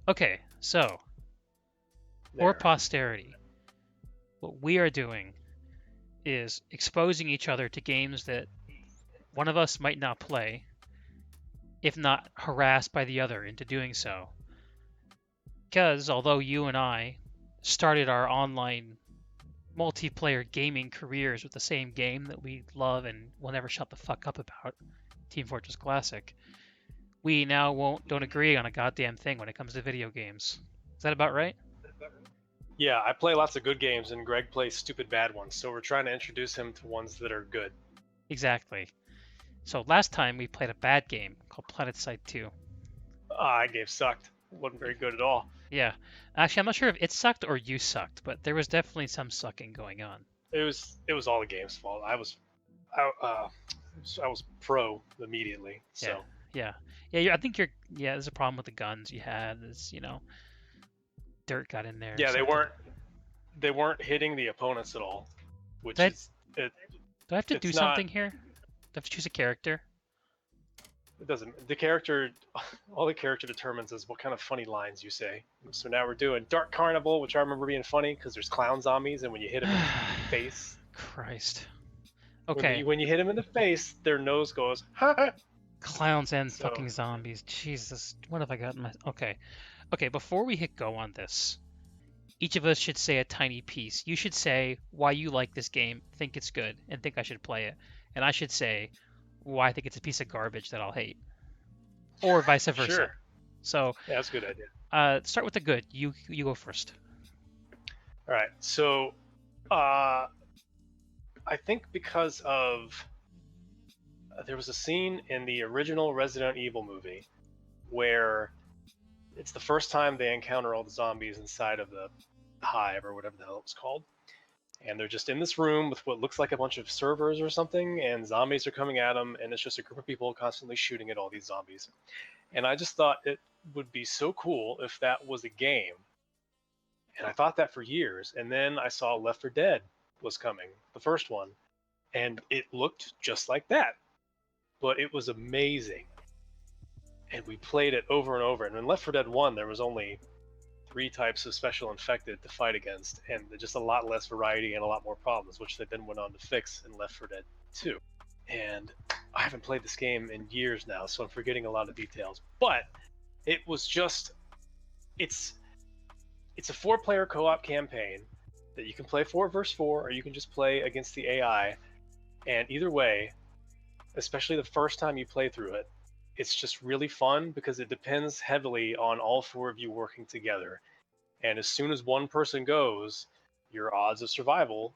Okay, so for There. posterity, what we are doing is exposing each other to games that one of us might not play, if not harassed by the other into doing so. Because although you and I started our online multiplayer gaming careers with the same game that we love and will never shut the fuck up about, Team Fortress Classic, we now won't don't agree on a goddamn thing when it comes to video games. Is that about right? Yeah, I play lots of good games, and Greg plays stupid bad ones. So we're trying to introduce him to ones that are good. Exactly. So last time we played a bad game called Planet Side 2. That game sucked. Wasn't very good at all. Yeah. Actually, I'm not sure if it sucked or you sucked, but there was definitely some sucking going on. It was all the game's fault. I was pro immediately. Yeah. So Yeah. Yeah, I think yeah, there's a problem with the guns you had. There's, dirt got in there or yeah, they something. weren't hitting the opponents at all, Do which I, is it. do I have to do It's not. something here? Do I have to choose a character? It doesn't. The character, all the character determines is what kind of funny lines you say. So now we're doing Dark Carnival, which I remember being funny because there's clown zombies, and when you hit them in the face, Christ. when Okay. you when you hit them in the face, their nose goes ha. Clowns and So fucking zombies. Jesus. What have I got in my. Okay. Okay, before we hit go on this, each of us should say a tiny piece. You should say why you like this game, think it's good, and think I should play it. And I should say why I think it's a piece of garbage that I'll hate, or vice versa. sure, So, yeah, that's a good idea. start with the good. You go first. All right, so uh, I think because of there was a scene in the original Resident Evil movie where it's the first time they encounter all the zombies inside of the hive or whatever the hell it was called. And they're just in this room with what looks like a bunch of servers or something, and zombies are coming at them, and it's just a group of people constantly shooting at all these zombies. And I just thought it would be so cool if that was a game. And I thought that for years. And then I saw Left 4 Dead was coming, the first one, and it looked just like that. But it was amazing. And we played it over and over. And in Left 4 Dead 1, there was only 3 types of special infected to fight against, and just a lot less variety and a lot more problems, which they then went on to fix in Left 4 Dead 2. And I haven't played this game in years now, so I'm forgetting a lot of details. But it was just it's a 4-player co-op campaign that you can play 4 versus 4, or you can just play against the AI. And either way, especially the first time you play through it, it's just really fun because it depends heavily on all 4 of you working together. And as soon as one person goes, your odds of survival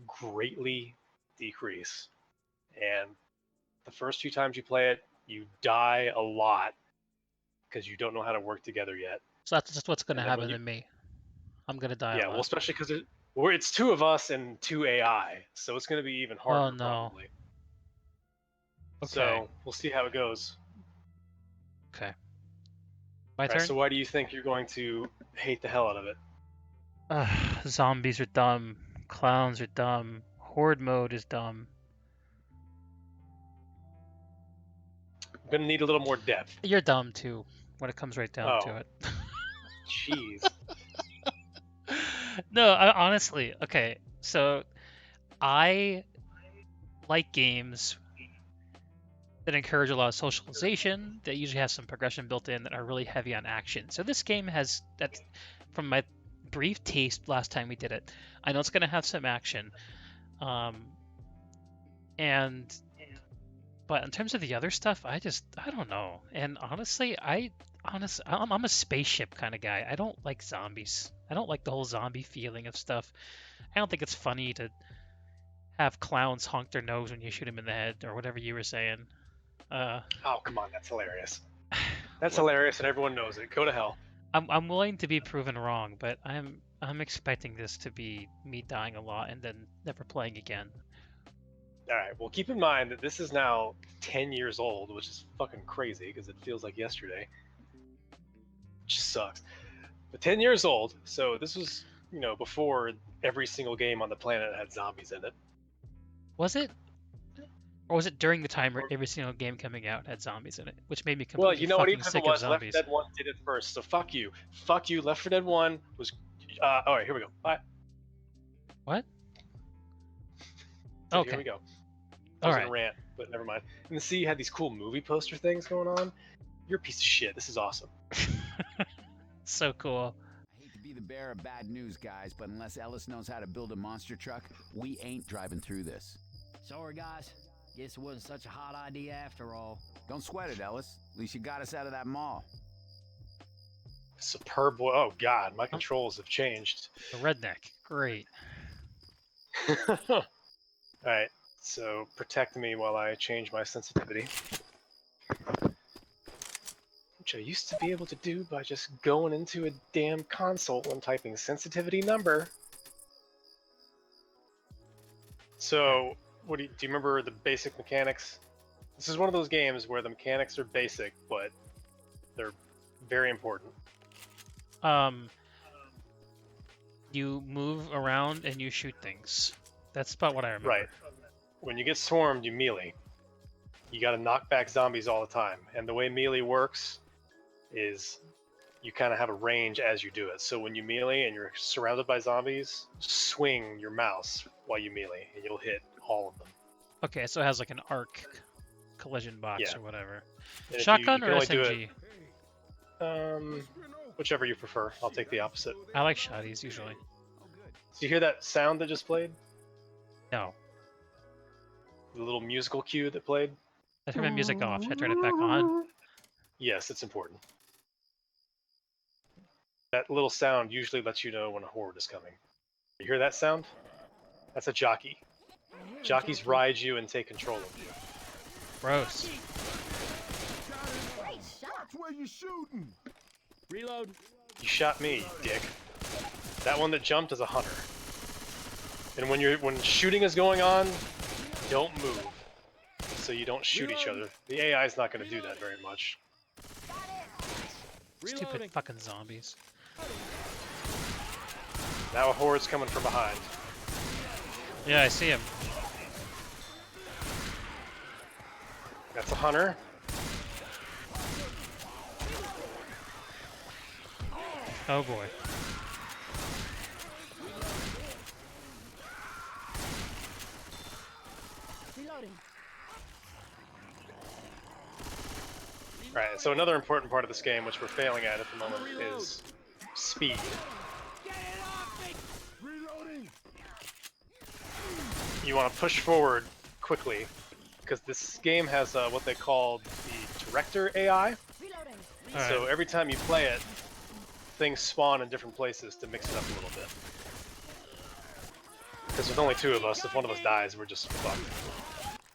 greatly decrease. And the first few times you play it, you die a lot because you don't know how to work together yet. So that's just what's going to And then when happen you, to me. I'm going to die a yeah, well, lot. especially because it's 2 of us and 2 AI, so it's going to be even Oh harder no. probably. Okay. So we'll see how it goes. Okay. My All right. turn. So why do you think you're going to hate the hell out of it? Zombies are dumb. Clowns are dumb. Horde mode is dumb. I'm going to need a little more depth. You're dumb too, when it comes right down Oh, to it. jeez. No, honestly, okay. So I like games that encourage a lot of socialization, that usually have some progression built in, that are really heavy on action. So this game has that. From my brief taste last time we did it, I know it's going to have some action. Um, and but in terms of the other stuff, I don't know. And honestly, I'm a spaceship kind of guy. I don't like zombies. I don't like the whole zombie feeling of stuff. I don't think it's funny to have clowns honk their nose when you shoot them in the head or whatever you were saying. Uh, Oh, come on. That's hilarious. That's look, hilarious, and everyone knows it. Go to hell. I'm willing to be proven wrong, but I'm expecting this to be me dying a lot and then never playing again. All right. Well, keep in mind that this is now 10 years old, which is fucking crazy because it feels like yesterday. Which sucks. But 10 years old, so this was, before every single game on the planet had zombies in it. Was it? Or was it during the time where every single game coming out had zombies in it, which made me Well, completely you know what? fucking Even if it sick of was, Left 4 zombies. Dead 1 did it first, so fuck you. Fuck you. Left 4 Dead 1 was. All right, here we go. Bye. What? So Okay. here we go. I All was right. gonna rant, but never mind. And see, you had these cool movie poster things going on. You're a piece of shit. This is awesome. So cool. I hate to be the bearer of bad news, guys, but unless Ellis knows how to build a monster truck, we ain't driving through this. Sorry, guys. Guess it wasn't such a hot idea after all. Don't sweat it, Ellis. At least you got us out of that mall. Superb. Oh God, my controls have changed. The redneck. Great. All right. So protect me while I change my sensitivity, which I used to be able to do by just going into a damn console and typing sensitivity number. So, do you remember the basic mechanics? This is one of those games where the mechanics are basic, but they're very important. You move around and you shoot things. That's about what I remember. Right. When you get swarmed, you melee. You got to knock back zombies all the time, and the way melee works is you kind of have a range as you do it. So when you melee and you're surrounded by zombies, swing your mouse while you melee, and you'll hit all of them. Okay, so it has like an arc collision box Yeah. or whatever. And if Shotgun you or can only do SMG? it, whichever you prefer. I'll take the opposite. I like shotties usually. Oh, good. So you hear that sound that just played? No. The little musical cue that played? I turned my music off. Should I turn it back on? Yes, it's important. That little sound usually lets you know when a horde is coming. You hear that sound? That's a jockey. Jockeys ride you and take control of you. Gross. Watch where you shooting. Reload. You shot me, you dick. That one that jumped is a hunter. And when shooting is going on, don't move. So you don't shoot each other. The AI is not going to do that very much. Stupid fucking zombies. Now a horde's coming from behind. Yeah, I see him. That's a hunter. Oh boy. Reloading. Right, so another important part of this game, which we're failing at the moment, is speed. Reloading. You want to push forward quickly, because this game has what they call the director AI. Reloading. Alright. So every time you play it, things spawn in different places to mix it up a little bit. Because with only two of us, if one of us dies, we're just fucked.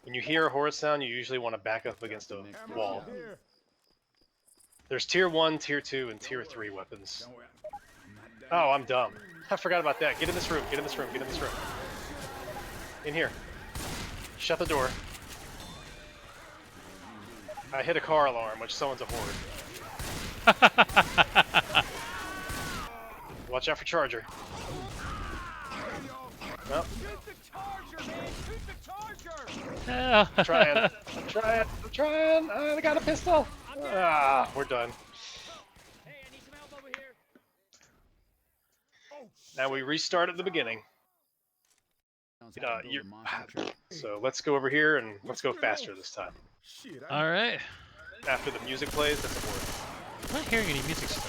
When you hear a horde sound, you usually want to back up against a wall. Here. There's tier 1, tier 2, and tier 3 weapons. Oh, I'm dumb. I forgot about that. Get in this room, get in this room, get in this room. In here. Shut the door. I hit a car alarm, which summons a horde. Watch out for Charger. Well, I'm trying. I'm trying. I got a pistol. Ah, we're done. Hey, I need some help over here. Now we restart at the beginning. Knows how to build a monster truck. So let's go over here and let's go faster this time. Shit, Alright. After the music plays, that's a horde. I'm not hearing any music still.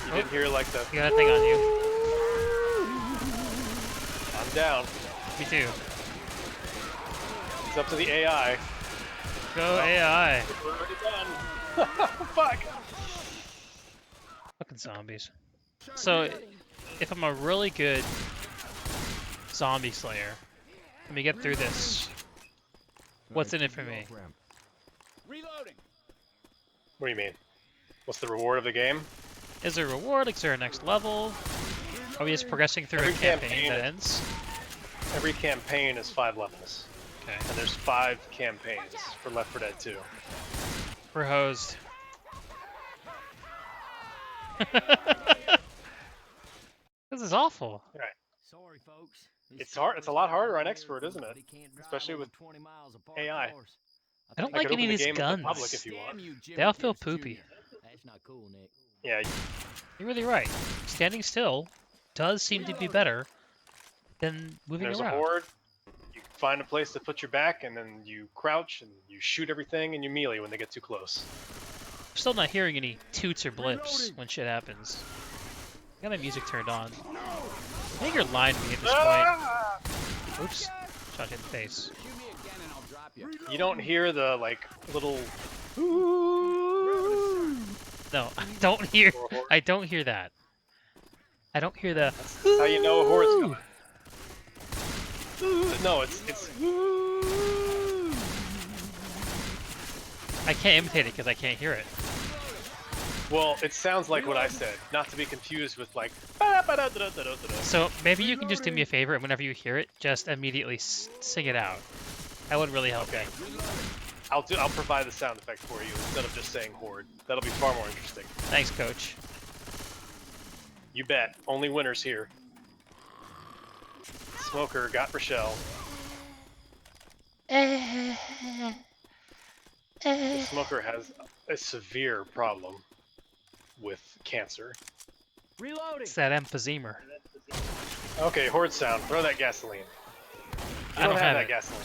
You didn't hear like the. You got a thing on you. I'm down. Me too. It's up to the AI. Go AI. We're already done. Fuck. Fucking zombies. So, if I'm a really good zombie slayer, let me get through this. What's in it for me? Reloading. What do you mean? What's the reward of the game? Is there a reward? Is there a next level? Are we just progressing through Every a campaign campaign- that ends? Every campaign is 5 levels, Okay. and there's 5 campaigns for Left 4 Dead 2. We're hosed. This is awful. Sorry, folks. It's hard. It's a lot harder on expert, isn't it? Especially with AI. I don't I like could any open of the these game in public guns. if you want. They all feel poopy. That's not cool, Nick. Yeah. You're really right. Standing still does seem to be better than moving There's around. a horde. You find a place to put your back, and then you crouch and you shoot everything, and you melee when they get too close. I'm still not hearing any toots or blips when shit happens. I got my music turned on. I think you're lying to me at this point. Oops. Shot you in the face. Shoot me again and I'll drop you. You don't hear the like little. No, I don't hear that. I don't hear the. That's how you know a horde's coming. No, it's. I can't imitate it because I can't hear it. Well, it sounds like what I said, not to be confused with like. So maybe you can just do me a favor and whenever you hear it, just immediately sing it out. That would really help. Okay. I'll provide the sound effect for you instead of just saying horde. That'll be far more interesting. Thanks, Coach. You bet. Only winners here. Smoker got Rochelle. The Smoker has a severe problem with cancer. Reloading. It's that emphysema. Okay, horde sound. Throw that gasoline. I don't have that it. gasoline.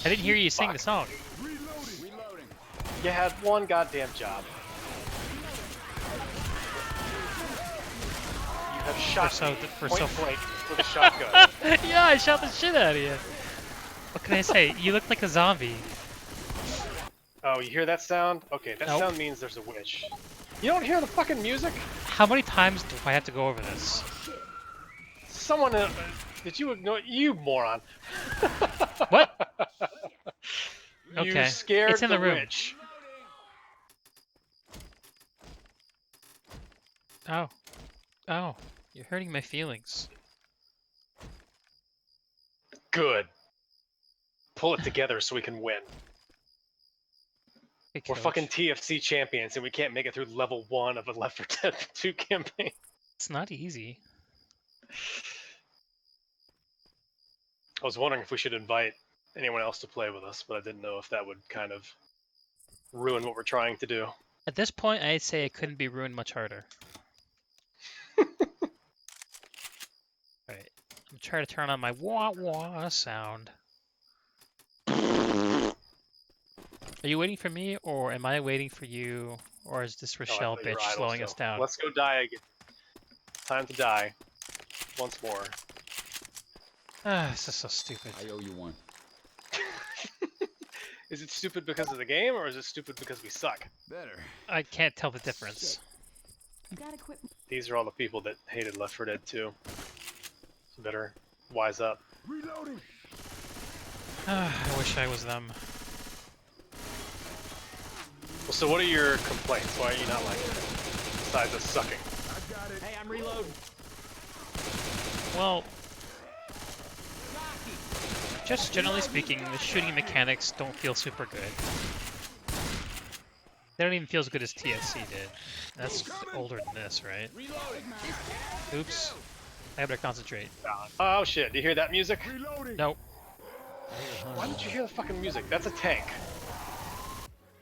I didn't hear you sing the Fuck. song. Reloading. You had one goddamn job. You have shot me point blank with a shotgun. Yeah, I shot the shit out of you. What can I say? You look like a zombie. Oh, you hear that sound? Okay, that Nope. sound means there's a witch. You don't hear the fucking music? How many times do I have to go over this? Someone, did you ignore? You moron. What? You Okay, scared it's in the room. witch. Oh. Oh. You're hurting my feelings. Good. Pull it together so we can win. Hey, We're Coach. fucking TFC champions and we can't make it through level 1 of a Left 4 Dead 2 campaign. It's not easy. I was wondering if we should invite anyone else to play with us, but I didn't know if that would kind of ruin what we're trying to do. At this point, I'd say it couldn't be ruined much harder. Alright. I'm trying to turn on my wah-wah sound. Are you waiting for me, or am I waiting for you, or is this Oh, I Rochelle thought you were bitch idle slowing still. us down? Let's go die again. Time to die. Once more. Ah, this is so stupid. I owe you one. Is it stupid because of the game, or is it stupid because we suck? Better. I can't tell the difference. You gotta quit. These are all the people that hated Left 4 Dead 2. So better wise up. Reloading. Ah, I wish I was them. Well, so what are your complaints? Why are you not liking it? Besides us sucking. Hey, I'm reloading. Well, just generally speaking, the shooting mechanics don't feel super good. They don't even feel as good as TSC did. That's older than this, right? Oops. I better concentrate. Oh shit, do you hear that music? Nope. Why did you hear the fucking music? That's a tank.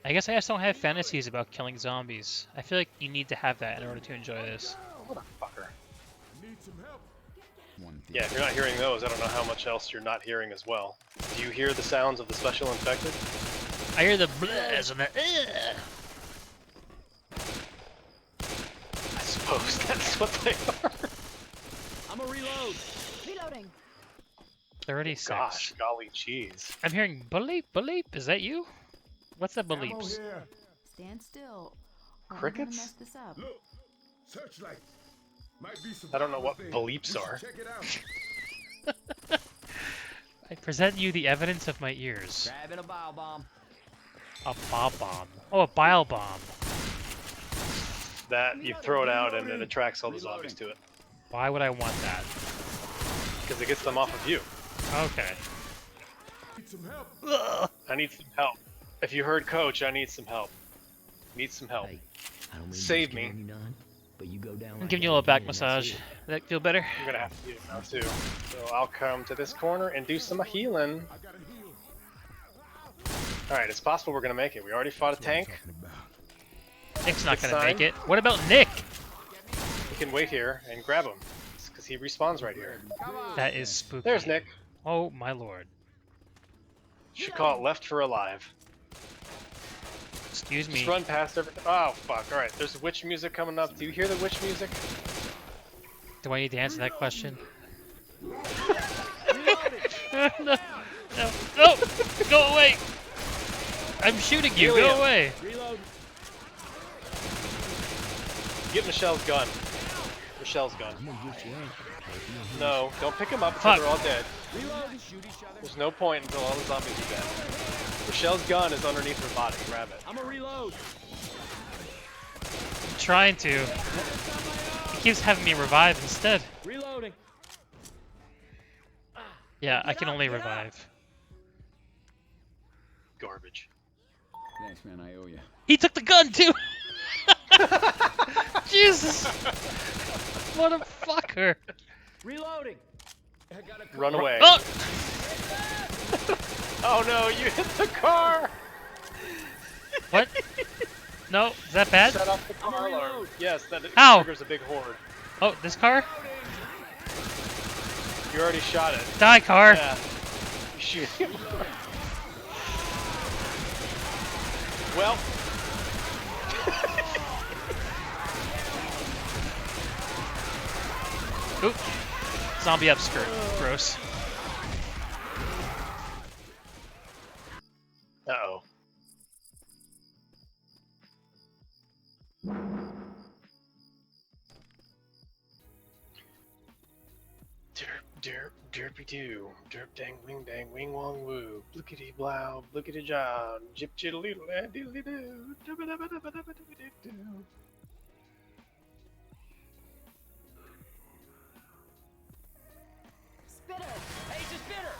I guess I just don't have fantasies about killing zombies. I feel like you need to have that in order to enjoy this. What a fucker. One thing. Yeah, if you're not hearing those, I don't know how much else you're not hearing as well. Do you hear the sounds of the special infected? I hear the blahs and the ugh. I suppose that's what they are. I'm a reload. Reloading. 36. Gosh, golly cheese. I'm hearing bleep, bleep. Is that you? What's that bleeps? Stand still. or I'm gonna Crickets? mess this up. Look, searchlight. Might be some I don't know what powerful thing. bleeps You should are. Check it out. I present you the evidence of my ears. Grabbing a bile bomb. A bob bomb. Oh, a bile bomb. That, you throw it out and it attracts all the zombies to it. Why would I want that? Because it gets them off of you. Okay. Need some help. I need some help. If you heard Coach, I need some help. Need some help. Hey, I don't mean Save to me. scare you none, but you go down I'm like giving you a that little back again, and that's massage. it. Does that feel better? I'm gonna have to do it now too. So I'll come to this corner and do some healing. I gotta heal. Alright, it's possible we're gonna make it. We already fought a That's what I'm tank. talking about. Nick's not Good gonna make sign. it. What about Nick? We can wait here and grab him. Because he respawns right here. That is spooky. There's Nick. Oh my lord. Should call it left for alive. Excuse me. Just run past everything. Oh, fuck. Alright, there's witch music coming up. Do you hear the witch music? Do I need to answer that question? no, no, no! Go away! I'm shooting you. Helium. Go away! Reload. Get Michelle's gun. Michelle's gun. I'm gonna get you in. No, don't pick him up until Fuck. they're all dead. Reload. Shoot each other. There's no point until all the zombies are dead. Michelle's gun is underneath her body. Grab it. I'm gonna reload. I'm trying to. He keeps having me revive instead. Reloading. Yeah, I can only revive. Garbage. Thanks, man. I owe you. He took the gun too! Jesus! What a fucker! Reloading. Run away. Oh! Oh no, you hit the car! What? No, is that bad? Set off the car alarm. reload. Yes, that Ow. triggers a big horde. Oh, this car? You already shot it. Die, car! Yeah. You shoot him. Well. Oop. Zombie upskirt. Gross. Uh-oh. Derpy doo, derp dang wing wong woo, blickety blow, blickety jow, jip jiddly diddly doo, doo. Spitter! Hey, it's a spitter.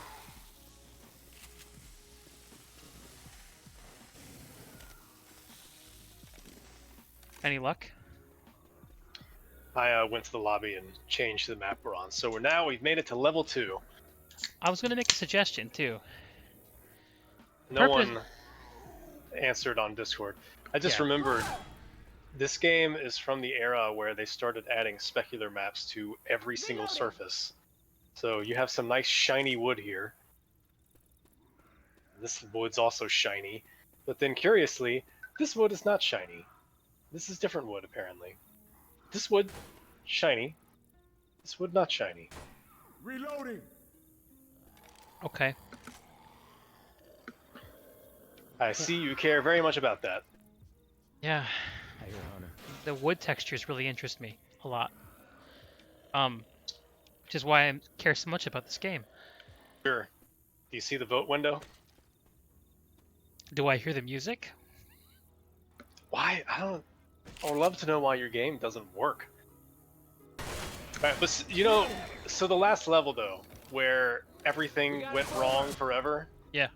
Any luck? I went to the lobby and changed the map we're on. So we've made it to level 2. I was gonna make a suggestion too. No Purpose- one answered on Discord. I just Yeah. remembered this game is from the era where they started adding specular maps to every single surface. So you have some nice shiny wood here. This wood's also shiny. But then curiously, this wood is not shiny. This is different wood apparently. This wood, shiny. This wood not shiny. Reloading. Okay. I see you care very much about that. Yeah. Hey, Hunter. The wood textures really interest me a lot. Which is why I care so much about this game. Sure. Do you see the vote window? Do I hear the music? Why? I would love to know why your game doesn't work. Alright, but so the last level though, where everything went wrong forever. Yeah.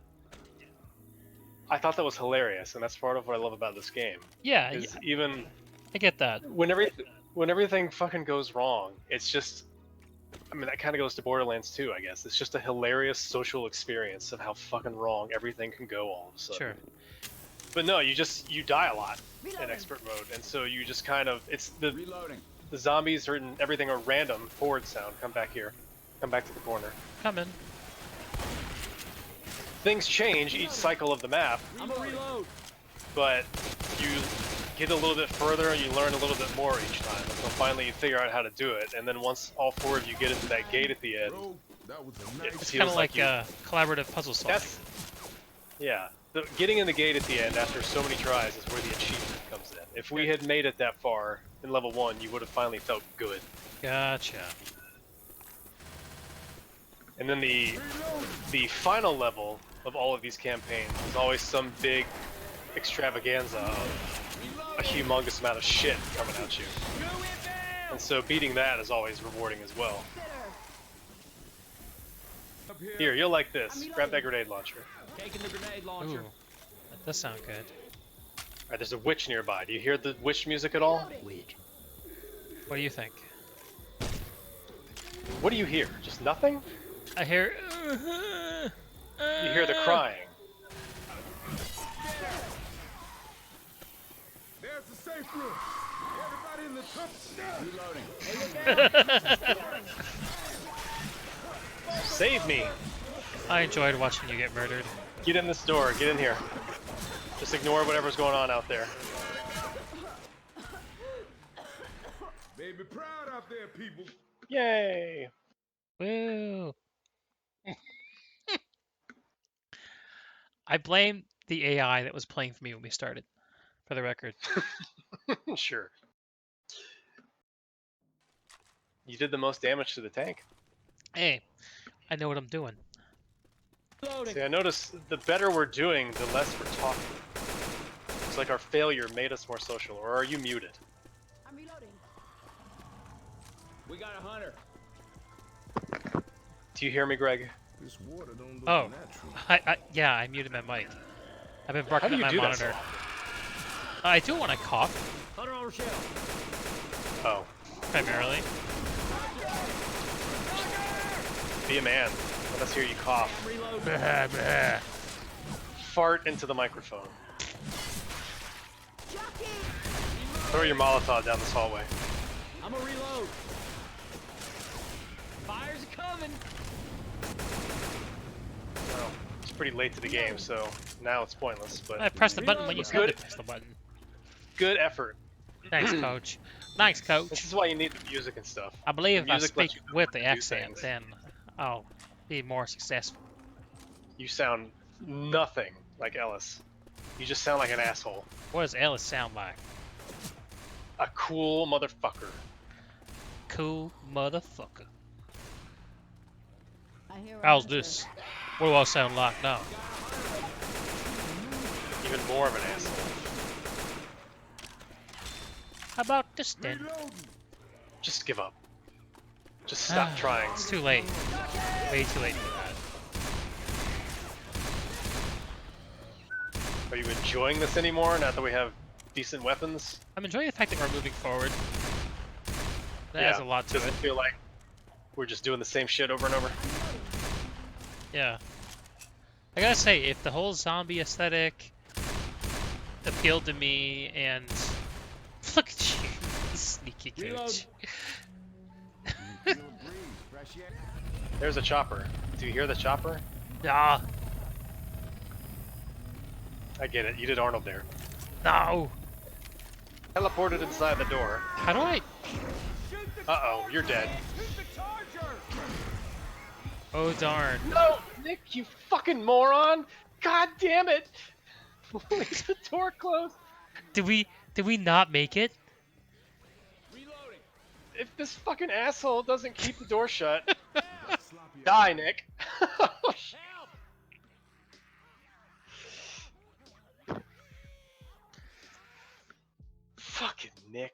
I thought that was hilarious, and that's part of what I love about this game. Yeah, Is even I get that. when everything fucking goes wrong, it's just. I mean, that kind of goes to Borderlands 2, I guess. It's just a hilarious social experience of how fucking wrong everything can go all of a sudden. Sure. But no, you die a lot in Reloading. expert mode, and so you just kind of Reloading. the zombies and everything are random forward sound. Come back here. Come back to the corner. Come in. Things change each cycle of the map, I'm gonna reload. but you get a little bit further and you learn a little bit more each time until finally you figure out how to do it. And then once all four of you get into that gate at the end, Bro, that was a it nice. It's feels kind of like you- collaborative puzzle solving. That's yeah. Getting in the gate at the end after so many tries is where the achievement comes in. If we had made it that far in level 1, you would have finally felt good. Gotcha. And then the final level of all of these campaigns is always some big extravaganza of a humongous amount of shit coming at you. And so beating that is always rewarding as well. Up here. Here, you'll like this. Grab that grenade launcher. Taking the grenade Ooh, launcher. that does sound good. Alright, there's a witch nearby. Do you hear the witch music at all? Witch. What do you think? What do you hear? Just nothing? I hear. You hear the crying. There's the safe room. Everybody in the truck. Reloading. Save me! I enjoyed watching you get murdered. Get in this door. Get in here. Just ignore whatever's going on out there. Made me proud out there, people. Yay! Woo! I blame the AI that was playing for me when we started, for the record. Sure. You did the most damage to the tank. Hey, I know what I'm doing. See, I notice the better we're doing, the less we're talking. It's like our failure made us more social. Or are you muted? I'm reloading. We got a hunter. Do you hear me, Greg? This water don't look Oh, natural. yeah, I muted my mic. I've been How barking do at you my do that so monitor. often? I do when I cough, Hunter on Rochelle. Oh, primarily. be a man. Let us hear you cough. Reload. Blah, blah. Fart into the microphone. Throw your Molotov down this hallway. I'm a reload. Fire's coming. Well, it's pretty late to the game, so now it's pointless, I but pressed the button when you said Good. to press the button. good effort. Thanks, coach. Thanks, This coach. is why you need the music and stuff. I believe if I music lets speak you know with when the to do accent, things. then I'll be more successful. You sound nothing like Ellis. You just sound like an asshole. What does Ellis sound like? A cool motherfucker. Cool motherfucker. I hear a How's hunter. this? What do I sound like now? Even more of an asshole. How about this then? Reloading. Just give up. Just stop trying. It's too late. Way too late for that. Are you enjoying this anymore now that we have decent weapons? I'm enjoying the fact that we're moving forward. That adds a lot to Doesn't it. feel like we're just doing the same shit over and over. Yeah. I gotta say, if the whole zombie aesthetic appealed to me, and look at you, you sneaky coach. Feel a breeze, fresh air. There's a chopper. Do you hear the chopper? Ah, I get it. You did Arnold there. no. Teleported inside the door. How do I? Uh-oh, you're dead. Oh darn. No, Nick, you fucking moron! God damn it! Leave the door closed. Did we not make it? If this fucking asshole doesn't keep the door shut, die, Nick. Fucking Nick.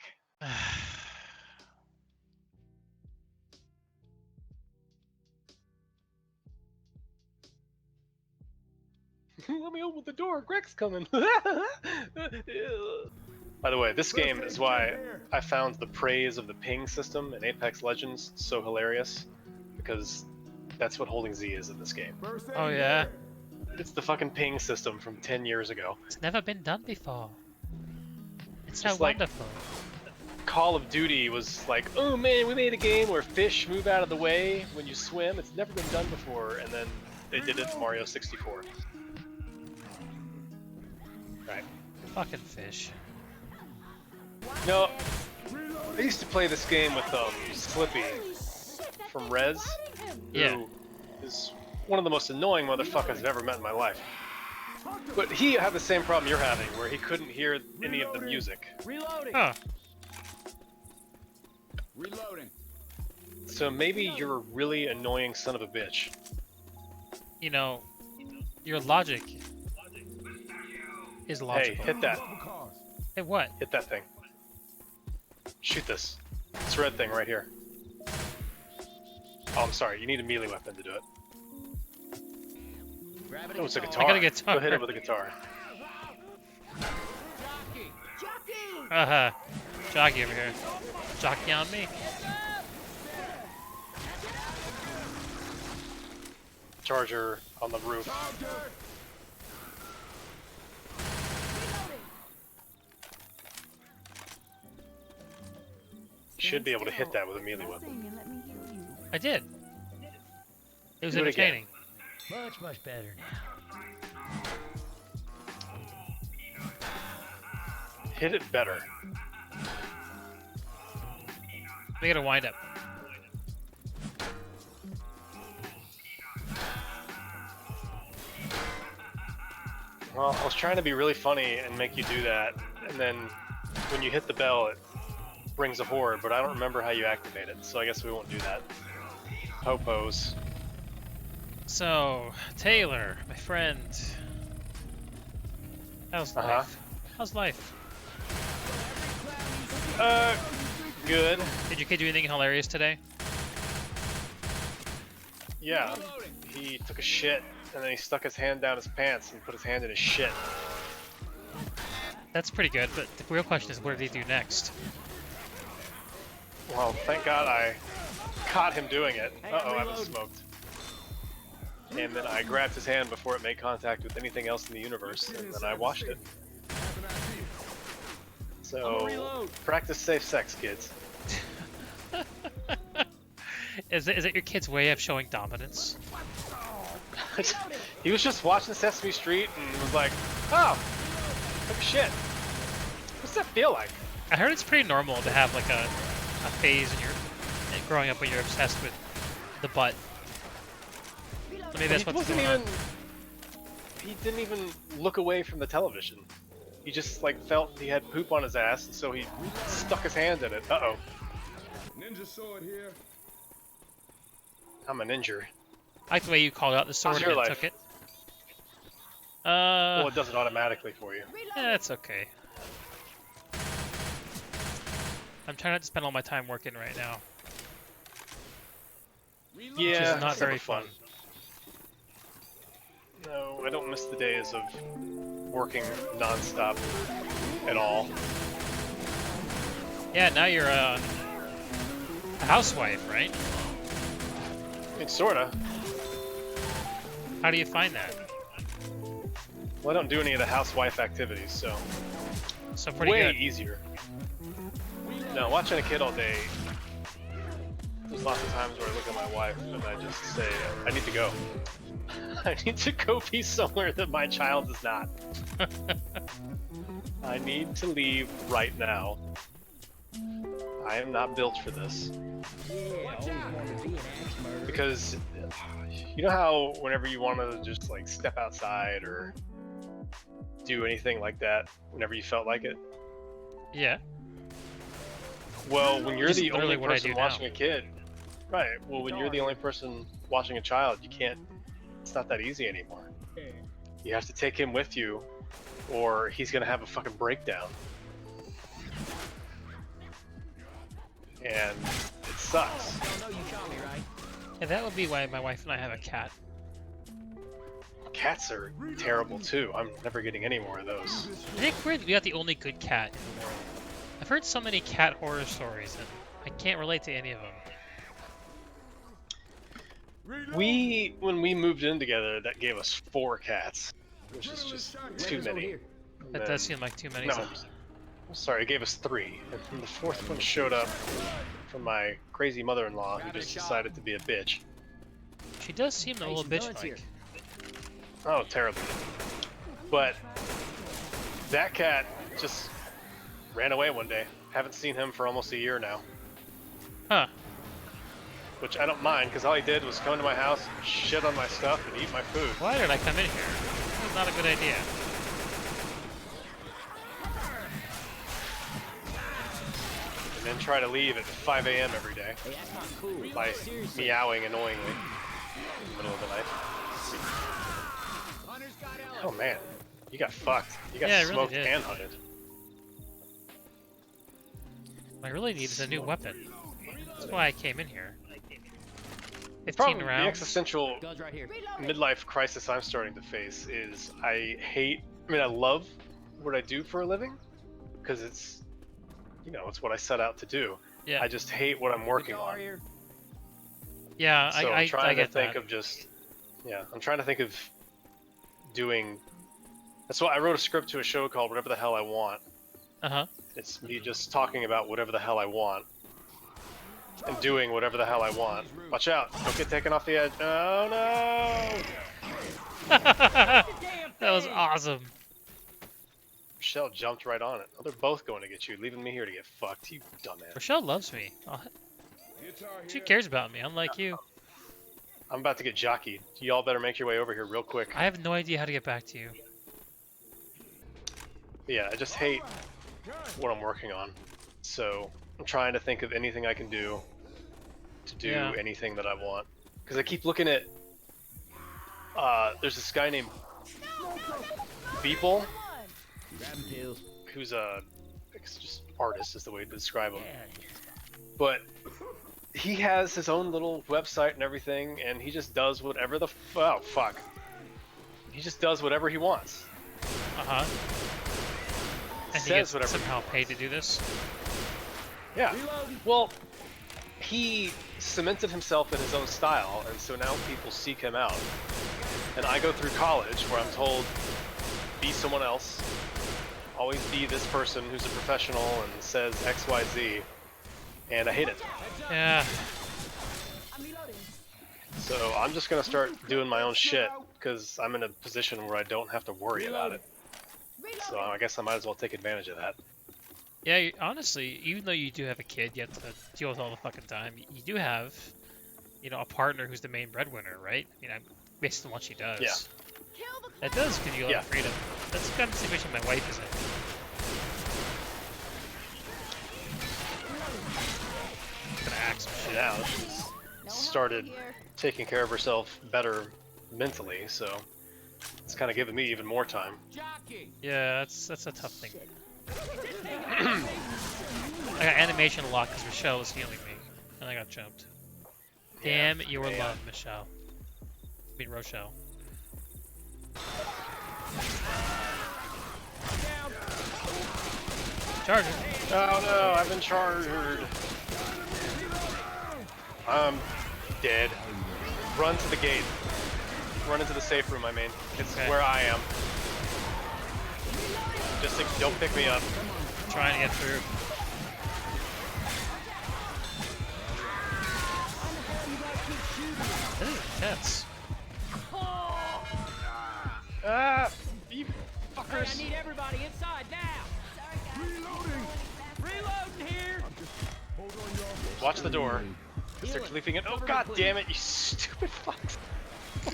Let me open the door. Greg's coming. By the way, this game is why I found the praise of the ping system in Apex Legends so hilarious, because that's what Holding Z is in this game. First aid Oh yeah. here. It's the fucking ping system from 10 years ago. It's never been done before. It's so Just like- wonderful. Call of Duty was like, oh man, we made a game where fish move out of the way when you swim. It's never been done before, and then they did it in Mario 64. Right. Fucking fish. No, I used to play this game with Slippy from Rez, Yeah. who is one of the most annoying motherfuckers I've ever met in my life. But he had the same problem you're having, where he couldn't hear any of the music. Reloading. Huh. Reloading. So maybe you're a really annoying son of a bitch. You know, your logic is Hey, logical. hit that. Bubble cars. Hey, what? Hit that thing. Shoot this. This red thing right here. Oh, I'm sorry. You need a melee weapon to do it. Grab it. Oh, it's a I guitar. got a guitar. Go hit it with a guitar. Jockey over here. jockey on me. Charger on the roof. You should be able to hit that with a melee weapon. Sing and let me heal you. I did. It was Do it again. entertaining. Much better now. Hit it better. We gotta wind up. Well, I was trying to be really funny and make you do that, and then when you hit the bell, it brings a horde, but I don't remember how you activate it, so I guess we won't do that. Popos. So, Taylor, my friend. How's life? How's life? Good. Did your kid do anything hilarious today? Yeah. He took a shit, and then he stuck his hand down his pants and put his hand in his shit. That's pretty good, but the real question is, what did he do next? Well, thank God I caught him doing it. Uh-oh, I was smoked. And then I grabbed his hand before it made contact with anything else in the universe, and then I washed it. So, practice safe sex, kids. Is it your kid's way of showing dominance? He was just watching Sesame Street and was like, oh, took a shit. What's that feel like? I heard it's pretty normal to have like a phase in growing up when you're obsessed with the butt. So maybe that's what's going on. He didn't even look away from the television. He just like felt he had poop on his ass, and so he stuck his hand in it. Uh-oh. Ninja sword here. I'm a ninja. I like the way you called out the sword your and life? took it. Well, it does it automatically for you. Yeah, it's okay. I'm trying not to spend all my time working right now. Yeah, is not it's very never fun. No, I don't miss the days of working non-stop at all. Yeah, now you're a housewife, right? I mean, sorta. How do you find that? Well, I don't do any of the housewife activities, so So pretty way good. easier. No, watching a kid all day. There's lots of times where I look at my wife and I just say, I need to go. I need to go be somewhere that my child is not. I need to leave right now. I am not built for this. Because you know how whenever you want to just like step outside or do anything like that, whenever you felt like it? Yeah. Well, when you're Just the only literally what I person do watching now. a kid, right? Well, when you're the only person watching a child, you can't. It's not that easy anymore. You have to take him with you, or he's gonna have a fucking breakdown, and it sucks. Yeah, that would be why my wife and I have a cat. Cats are terrible too. I'm never getting any more of those. I think we got the only good cat in the world. I've heard so many cat horror stories, and I can't relate to any of them. When we moved in together, that gave us 4 cats, which is just too many. That does seem like too many. No, sometimes. sorry, it gave us 3, and then the 4th one showed up from my crazy mother-in-law who just decided to be a bitch. She does seem a little bitch-like. Oh, terrible. But that cat just ran away one day. Haven't seen him for almost a year now. Huh. Which I don't mind, because all he did was come to my house, shit on my stuff, and eat my food. Why did I come in here? This is not a good idea. And then try to leave at 5 a.m. every day by meowing annoyingly in the middle of the night. Oh man, you got fucked. You got Yeah, I really smoked did. and hunted. What I really need is a new weapon. That's why I came in here. 15 Probably the rounds. existential midlife crisis I'm starting to face is I love what I do for a living because it's, it's what I set out to do. Yeah. I just hate what I'm working on. Yeah, So I I'm trying to get think that. of just, I'm trying to think of doing. That's why I wrote a script to a show called Whatever the Hell I Want. Uh-huh. It's me just talking about whatever the hell I want and doing whatever the hell I want. Watch out! Don't get taken off the edge. Oh no! That was awesome. Michelle jumped right on it. Oh, they're both going to get you, leaving me here to get fucked. You dumbass. Rochelle loves me. She cares about me, unlike you. I'm about to get jockeyed. Y'all better make your way over here real quick. I have no idea how to get back to you. Yeah, I just hate what I'm working on. So I'm trying to think of anything I can do to do anything that I want. Because I keep looking at. There's this guy named Beeple, who's it's just artist is the way to describe him. But he has his own little website and everything, and he just does whatever the oh fuck. He just does whatever he wants. Uh-huh. And he Says gets whatever somehow paid to do this? Yeah. Well, he cemented himself in his own style, and so now people seek him out. And I go through college where I'm told, be someone else. Always be this person who's a professional and says X, Y, Z. And I hate it. Yeah. So I'm just gonna start doing my own shit, because I'm in a position where I don't have to worry about it. So I guess I might as well take advantage of that. Yeah, honestly, even though you do have a kid you have to deal with all the fucking time, you do have, a partner who's the main breadwinner, right? Based on what she does. Yeah. That does give you a lot of freedom. That's the kind of situation my wife is in. I'm gonna axe some shit. Now she's started taking care of herself better mentally, so it's kind of giving me even more time. Yeah, that's a tough thing. I got animation lock because Michelle was healing me, and I got jumped. Damn your love, Michelle. I mean, Rochelle. Charger. Oh no, I've been charged. I'm dead. Run to the gate. Run into the safe room, I mean. It's where I am. Just don't pick me up. I'm trying to get through. This is intense. Ah, you fuckers. Hey, I need everybody inside now. Reloading here. Watch the door. They're leaping in. Oh god damn it, you stupid fucks. That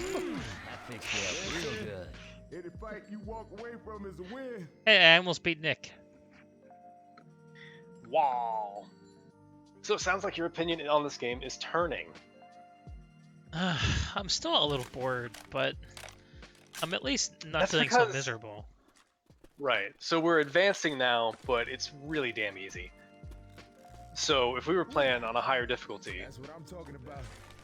fixed you up real good. Any fight you walk away from is a win. Hey, I almost beat Nick. Wow. So it sounds like your opinion on this game is turning. I'm still a little bored, but I'm at least not That's feeling so because- miserable. Right. So we're advancing now, but it's really damn easy. So if we were playing on a higher difficulty, That's what I'm talking about.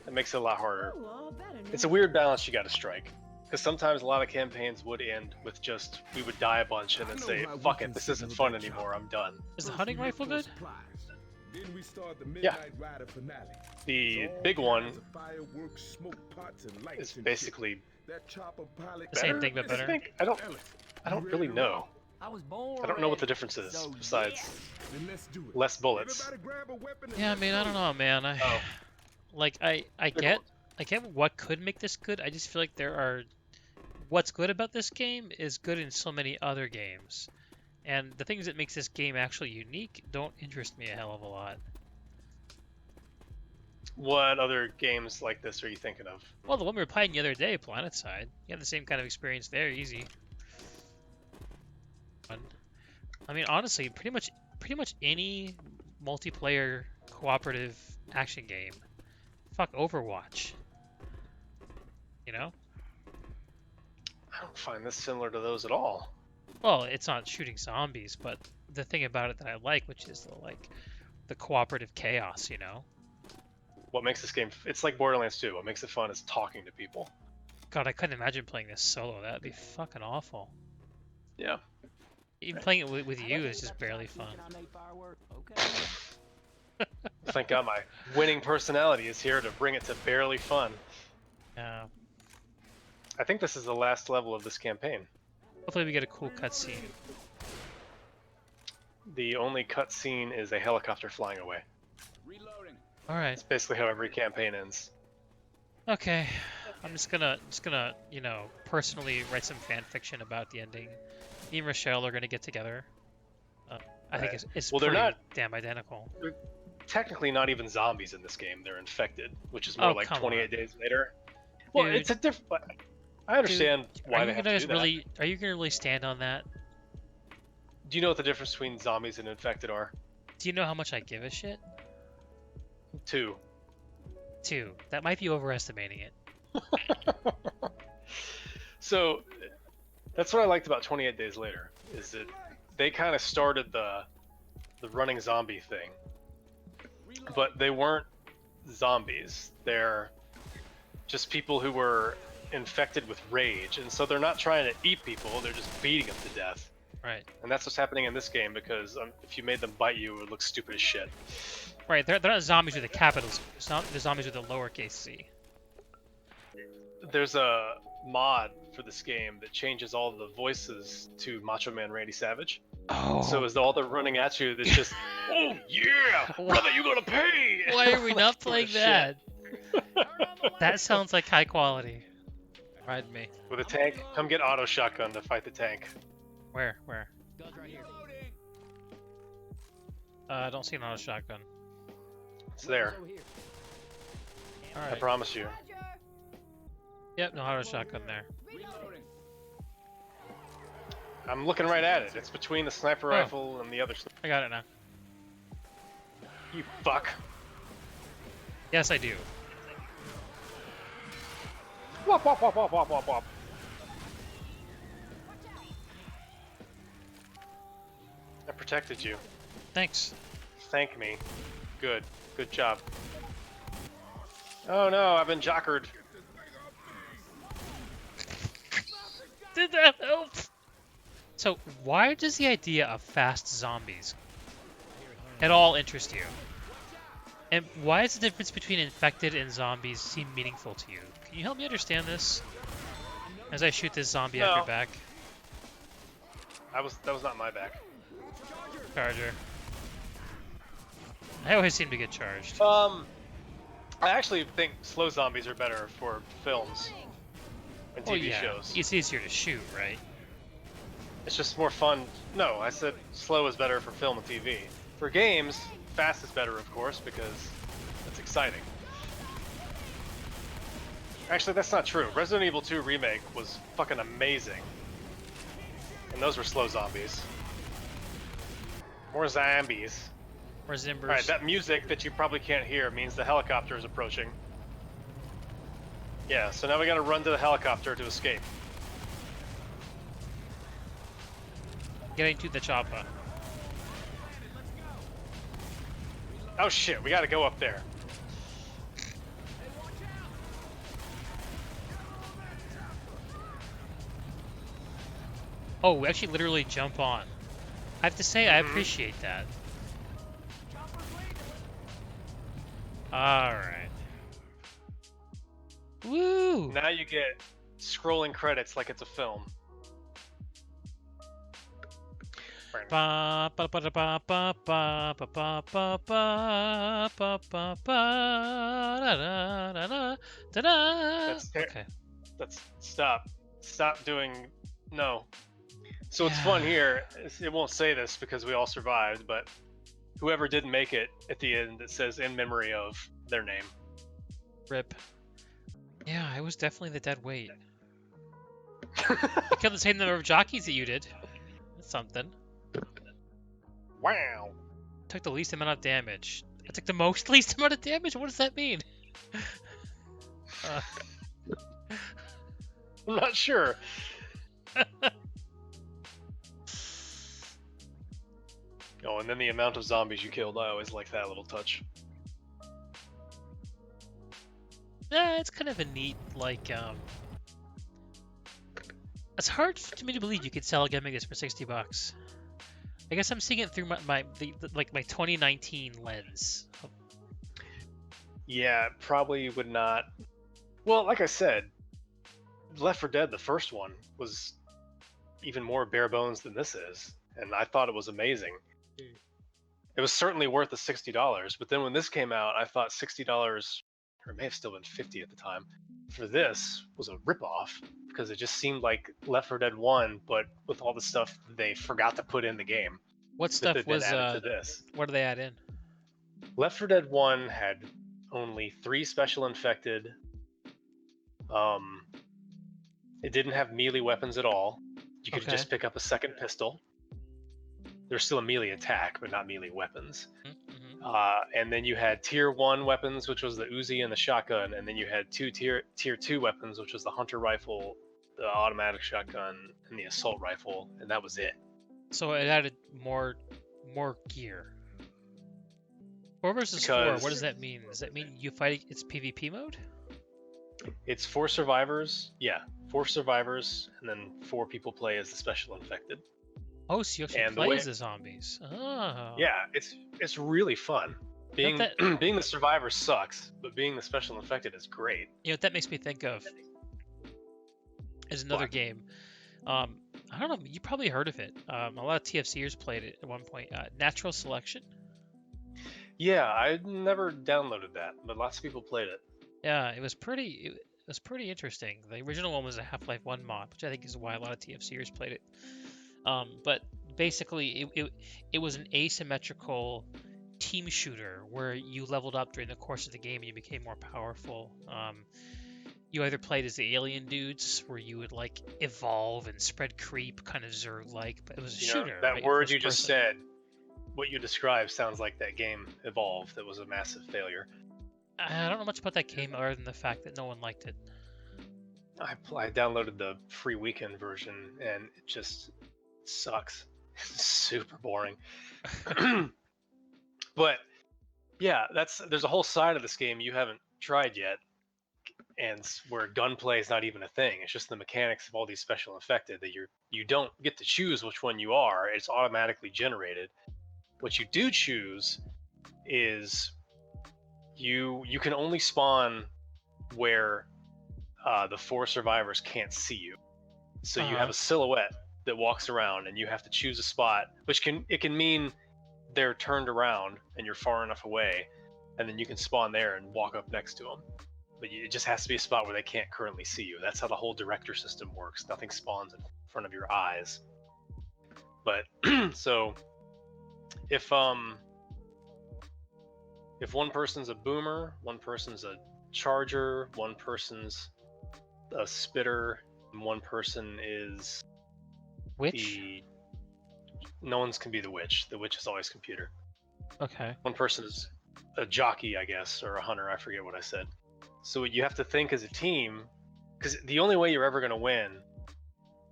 it makes it a lot harder. Oh, well, better now. It's a weird balance you gotta strike. Because sometimes a lot of campaigns would end with just, we would die a bunch and then say, fuck it, this isn't fun anymore, I'm done. Is the hunting rifle good? Then we start the Yeah. Midnight Rider finale. The All big one kinds of fireworks, smoke pots, and lights is and basically shit. That chopper pilot The same better. thing, but better. I don't really know. I was born. I don't know what the difference is, So, besides Then let's do it. less bullets. Everybody grab a weapon and Yeah, I let's mean, I do don't it. know, man. Oh. I get what could make this good. I just feel like what's good about this game is good in so many other games. And the things that makes this game actually unique don't interest me a hell of a lot. What other games like this are you thinking of? Well, the one we were playing the other day, PlanetSide, you had the same kind of experience there, easy. Fun. I mean, honestly, pretty much any multiplayer cooperative action game. Fuck Overwatch. You know? I don't find this similar to those at all. Well, it's not shooting zombies, but the thing about it that I like, which is the cooperative chaos, you know? What makes this game, it's like Borderlands 2, what makes it fun is talking to people. God, I couldn't imagine playing this solo. That'd be fucking awful. Yeah. Even playing it with you is just barely fun. Thank God my winning personality is here to bring it to barely fun. Yeah. I think this is the last level of this campaign. Hopefully we get a cool cutscene. The only cutscene is a helicopter flying away. Reloading. All right. It's basically how every campaign ends. Okay. I'm just gonna, you know, personally write some fan fiction about the ending. Me and Rochelle are gonna get together. I think Right. it's Well, they're pretty not- damn identical. Technically not even zombies in this game, they're infected, which is more Oh, like come 28 on. days later. Well, Dude. it's a different... I understand why Are they you have gonna to do really, are you gonna really stand on that? that. Do you know what the difference between zombies and infected are? Do you know how much I give a shit? 2. 2. That might be overestimating it. So, that's what I liked about 28 Days Later, is that they kind of started the running zombie thing. But they weren't zombies. They're just people who were infected with rage, and so they're not trying to eat people, they're just beating them to death. Right. And that's what's happening in this game, because if you made them bite you, it would look stupid as shit. Right. They're not zombies with a capital Z. They're zombies with a lowercase z. There's a mod for this game that changes all the voices to Macho Man Randy Savage. Oh. So as all they're running at you, it's just, oh yeah, brother, you gotta pay! Why are we not playing Shit. that? That sounds like high quality. Ride me. With a tank, come get auto shotgun to fight the tank. Where? Where? Guns right here. I don't see an auto shotgun. It's there, Over here. All I right. promise you. Yep, no auto shotgun there. Reloading. I'm looking right at it. It's between the sniper Oh. rifle and the other. I got it now. You fuck. Yes, I do. Wop wop wop wop wop wop wop. I protected you. Thanks. Thank me. Good. Good job. Oh no, I've been jockered. Did that help? So, why does the idea of fast zombies at all interest you? And why does the difference between infected and zombies seem meaningful to you? Can you help me understand this? As I shoot this zombie at No. your back. That was not my back. Charger. I always seem to get charged. I actually think slow zombies are better for films and TV shows. It's easier to shoot, right? It's just more fun. No, I said slow is better for film and TV. For games, fast is better, of course, because it's exciting. Actually, that's not true. Resident Evil 2 Remake was fucking amazing. And those were slow zombies. More zombies. Or Zimbers. Alright, that music that you probably can't hear means the helicopter is approaching. Yeah, so now we gotta run to the helicopter to escape. Getting to the chopper. Oh shit, we gotta go up there. Oh, we actually literally jump on. I have to say, I Mhm. appreciate that. Alright. Woo! Now you get scrolling credits like it's a film. Ba ba ba da ba ba ba ba ba ba ba ba ba ba da da da da da da. That's ter- Okay. Stop doing. No. So what's fun here is it won't say this because we all survived, but whoever didn't make it at the end, it says in memory of their name. Rip. Yeah, I was definitely the dead weight. I killed the same number of jockeys that you did. That's something. Wow. Took the least amount of damage. I took the most least amount of damage? What does that mean? I'm not sure. Oh, and then the amount of zombies you killed, I always like that little touch. Yeah, it's kind of a neat, like, it's hard for me to believe you could sell a gimmick this for $60. I guess I'm seeing it through my 2019 lens. Yeah, probably would not. Well, like I said, Left 4 Dead, the first one, was even more bare bones than this is, and I thought it was amazing. It was certainly worth the $60, but then when this came out, I thought $60, or it may have still been $50 at the time, for this was a ripoff because it just seemed like Left 4 Dead 1, but with all the stuff they forgot to put in the game What that stuff they've been was added to this. what do they add in? Left 4 Dead 1 had only 3 special infected. It didn't have melee weapons at all. You could Okay. just pick up a second pistol. There's still a melee attack, but not melee weapons. Mm-hmm. And then you had tier 1 weapons, which was the Uzi and the shotgun, and then you had tier 2 weapons, which was the hunter rifle, the automatic shotgun, and the assault rifle, and that was it. So it added more gear. 4 versus 4, Because- what does that mean? Does that mean you fight it's PvP mode? It's 4 survivors, yeah, 4 survivors, and then 4 people play as the special infected. Oh, so you actually And the play way- as the zombies. Oh. Yeah, it's really fun. Being that- being the survivor sucks, but being the special infected is great. You know what that makes me think of is another What? game. I don't know. You probably heard of it. A lot of TFCers played it at one point. Natural Selection. Yeah, I never downloaded that, but lots of people played it. Yeah, it was pretty interesting. The original one was a Half-Life 1 mod, which I think is why a lot of TFCers played it. But basically, it was an asymmetrical team shooter where you leveled up during the course of the game and you became more powerful. You either played as the alien dudes, where you would like evolve and spread creep, kind of Zerg-like, but it was a You know, shooter. that right? word First you just person. said, what you described sounds like that game Evolve that was a massive failure. I don't know much about that game other than the fact that no one liked it. I downloaded the free weekend version and it just sucks. It's super boring. But yeah, there's a whole side of this game you haven't tried yet, and where gunplay is not even a thing. It's just the mechanics of all these special infected that you don't get to choose which one you are. It's automatically generated. What you do choose is you can only spawn where the 4 survivors can't see you. So you have a silhouette that walks around, and you have to choose a spot, which can mean they're turned around and you're far enough away, and then you can spawn there and walk up next to them. But it just has to be a spot where they can't currently see you. That's how the whole director system works. Nothing spawns in front of your eyes. But so if one person's a boomer, one person's a charger, one person's a spitter, and one person is Which? no one's can be the witch. The witch is always computer. Okay. One person is a jockey, I guess, or a hunter. I forget what I said. So you have to think as a team, because the only way you're ever going to win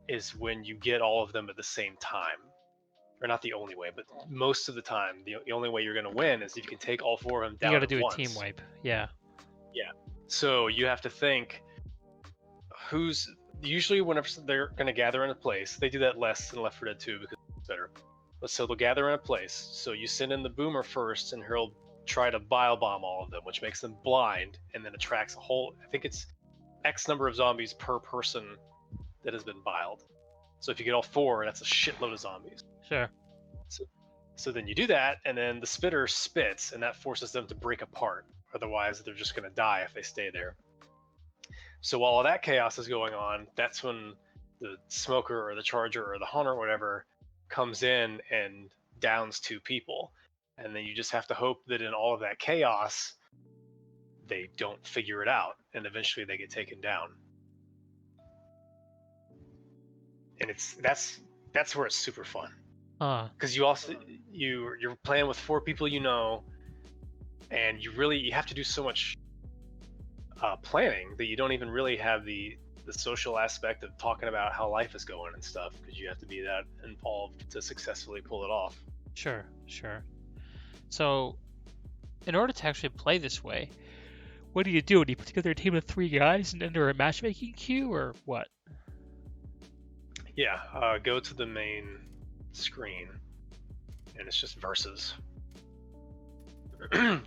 is when you get all of them at the same time. Or not the only way, but most of the time, the only way you're going to win is if you can take all 4 of them down You got to at do once. a team wipe. Yeah. So you have to think who's usually whenever they're going to gather in a place. They do that less in Left 4 Dead 2 because it's better. But so they'll gather in a place. So you send in the boomer first, and he'll try to bile bomb all of them, which makes them blind, and then attracts a whole. I think it's X number of zombies per person that has been biled. So if you get all 4, that's a shitload of zombies. Sure. So then you do that, and then the spitter spits, and that forces them to break apart. Otherwise, they're just going to die if they stay there. So while all that chaos is going on, that's when the smoker or the charger or the hunter or whatever comes in and downs 2 people. And then you just have to hope that in all of that chaos, they don't figure it out, and eventually they get taken down. And that's where it's super fun. Because you also you're playing with 4 people you know, and you have to do so much planning that you don't even really have the social aspect of talking about how life is going and stuff, because you have to be that involved to successfully pull it off. Sure. So, in order to actually play this way, what do you do? Do you put together a team of 3 guys and enter a matchmaking queue, or what? Yeah, go to the main screen, and it's just versus.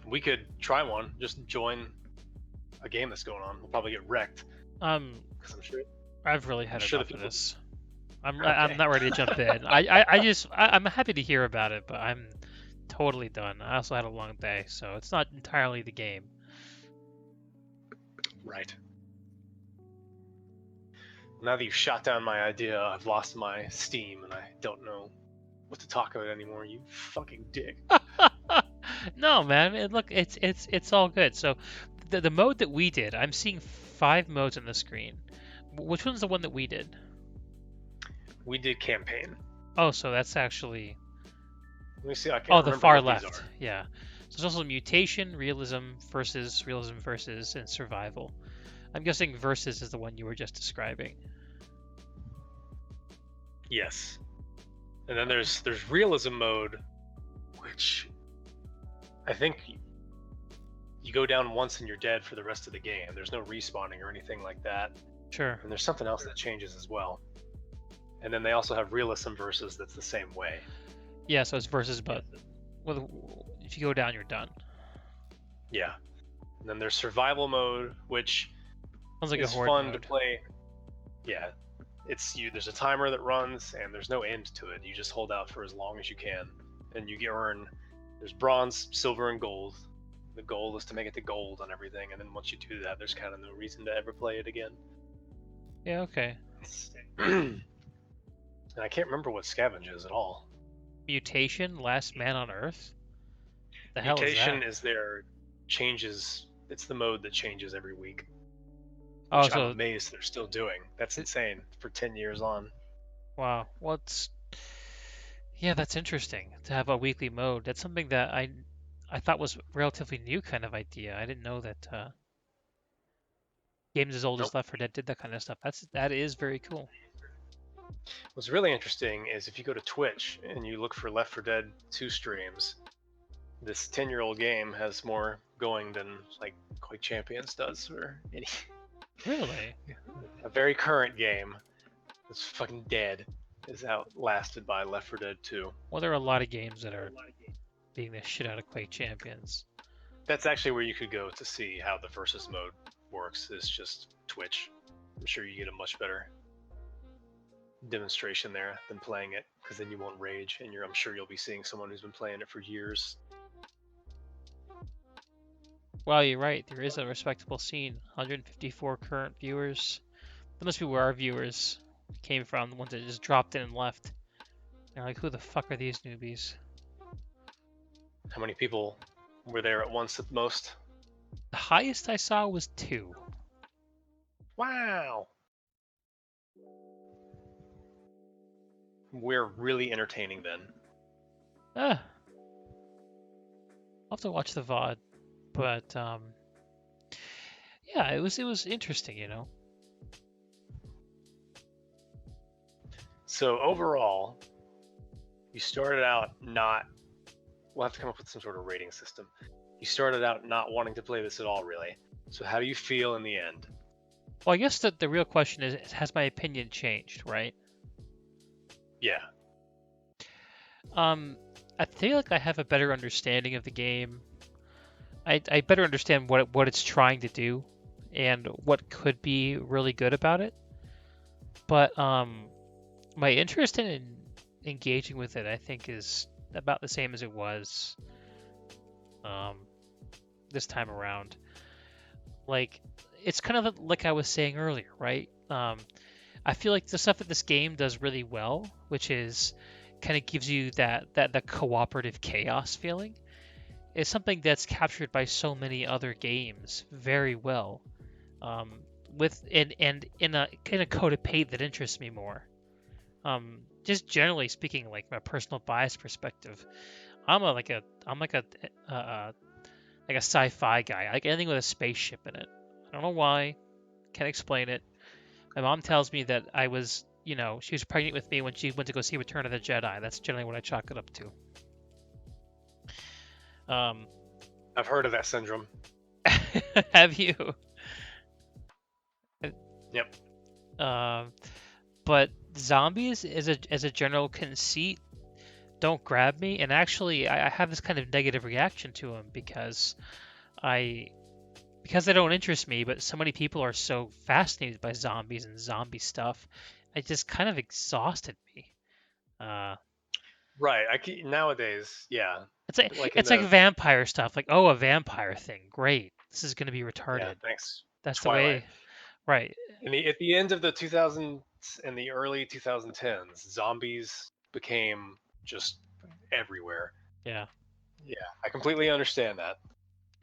We could try one. Just join a game that's going on. We'll probably get wrecked. Because I'm sure. I've really had sure enough the of people- this. I'm Okay. not ready to jump in. I'm happy to hear about it, but I'm totally done. I also had a long day, so it's not entirely the game. Right. Now that you've shot down my idea, I've lost my steam and I don't know what to talk about anymore. You fucking dick. No, man. Look, it's all good. So, the mode that we did, I'm seeing 5 modes on the screen. Which one's the one that we did? We did campaign. Oh, so that's actually Let me see. I can't the remember far what these left. are. Yeah. So there's also mutation, realism versus, and survival. I'm guessing versus is the one you were just describing. Yes. And then there's realism mode, which I think you go down once and you're dead for the rest of the game. There's no respawning or anything like that. Sure. And there's something else that changes as well. And then they also have realism versus that's the same way. Yeah, so it's versus, but if you go down, you're done. Yeah. And then there's survival mode, which Sounds like is a horde fun mode. to play. Yeah. There's a timer that runs and there's no end to it. You just hold out for as long as you can. And you earn there's bronze, silver, and gold. The goal is to make it to gold on everything, and then once you do that, there's kind of no reason to ever play it again. Yeah, okay. And I can't remember what scavenge is at all. Mutation, last man on Earth? The hell Mutation is their changes. It's the mode that changes every week. that? Oh, Which I'm so amazed they're still doing. That's insane for 10 years on. wow. Yeah, that's interesting to have a weekly mode. That's something that I thought was relatively new kind of idea. I didn't know that games as old as Nope. Left 4 Dead did that kind of stuff. That is very cool. What's really interesting is if you go to Twitch and you look for Left 4 Dead 2 streams, this 10-year-old game has more going than like Quake Champions does or any Really? a very current game that's fucking dead is outlasted by Left 4 Dead 2. Well, there are a lot of games that are beating the shit out of Quake Champions. That's actually where you could go to see how the versus mode works, is just Twitch. I'm sure you get a much better demonstration there than playing it, because then you won't rage, and I'm sure you'll be seeing someone who's been playing it for years. Well, you're right. There is a respectable scene. 154 current viewers. That must be where our viewers came from, the ones that just dropped in and left. They're like, who the fuck are these newbies? How many people were there at once at most? The highest I saw was 2. Wow! We're really entertaining then. I'll have to watch the VOD, but yeah, it was interesting, you know. So overall, you started out not. We'll have to come up with some sort of rating system. You started out not wanting to play this at all, really. So how do you feel in the end? Well, I guess the real question is, has my opinion changed, right? Yeah. I feel like I have a better understanding of the game. I better understand what it's trying to do and what could be really good about it. But my interest in engaging with it, I think, is about the same as it was this time around. Like, it's kind of like I was saying earlier, right? I feel like the stuff that this game does really well, which is kind of gives you that cooperative chaos feeling, is something that's captured by so many other games very well. With and in a kind of coat of paint that interests me more. Just generally speaking, like my personal bias perspective, I'm like a sci-fi guy. I like anything with a spaceship in it. I don't know why. Can't explain it. My mom tells me that I was, she was pregnant with me when she went to go see Return of the Jedi. That's generally what I chalk it up to. I've heard of that syndrome. Have you? Yep. But zombies, as a general conceit, don't grab me. And actually, I have this kind of negative reaction to them because I they don't interest me, but so many people are so fascinated by zombies and zombie stuff. It just kind of exhausted me. Uh, Right. Nowadays, yeah. Like in it's like the vampire stuff. Like, oh, a vampire thing. Great. This is going to be yeah, retarded. thanks. That's the Twilight. way. Right. At the end of the 2000s and the early 2010s, zombies became just everywhere. Yeah. Yeah, I completely understand that.